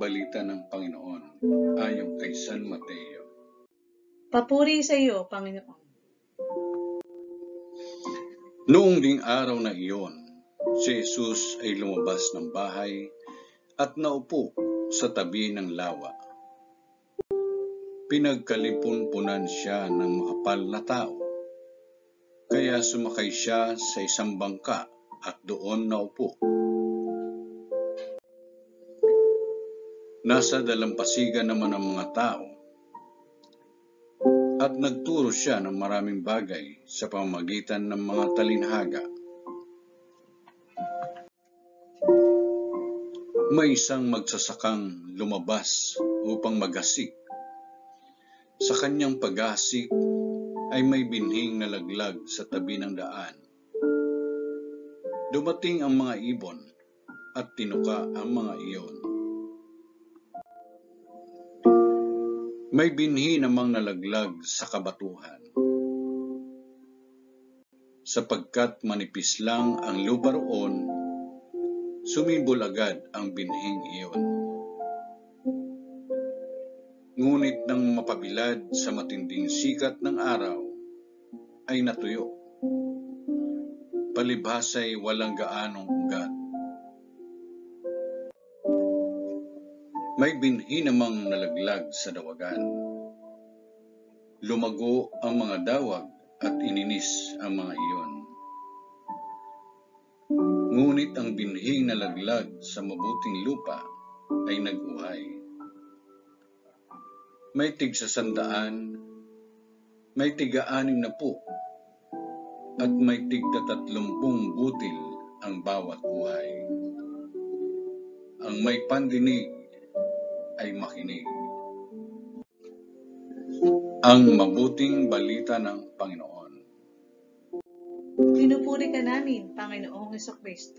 balita ng Panginoon ayon kay San Mateo. Papuri sa iyo, Panginoon. Noong ding araw na iyon, si Jesus ay lumabas ng bahay at naupo sa tabi ng lawa. Pinagkalipon-punan siya ng makapal na tao, kaya sumakay siya sa isang bangka at doon naupo. Nasa dalampasigan naman ang mga tao at nagturo siya ng maraming bagay sa pamamagitan ng mga talinhaga. May isang magsasakang lumabas upang magasik. Sa kanyang pag-asik ay may binhing nalaglag sa tabi ng daan. Dumating ang mga ibon at tinuka ang mga iyon. May binhi namang nalaglag sa kabatuhan. Sapagkat manipis lang ang lupa roon, sumibol agad ang binhing iyon. Ngunit nang mapabilad sa matinding sikat ng araw, ay natuyo. Palibhas ay walang gaanong ugat. May binhi namang nalaglag sa dawagan. Lumago ang mga dawag at ininis ang mga iyon. Ngunit ang binhing nalaglag sa mabuting lupa ay nag-uhay. May tig-100, may tig-60, at may tig-30 butil ang bawat buhay. Ang may pandinig ay makinig. Ang mabuting balita ng Panginoon. Pinupuri ka namin, Panginoong Hesukristo.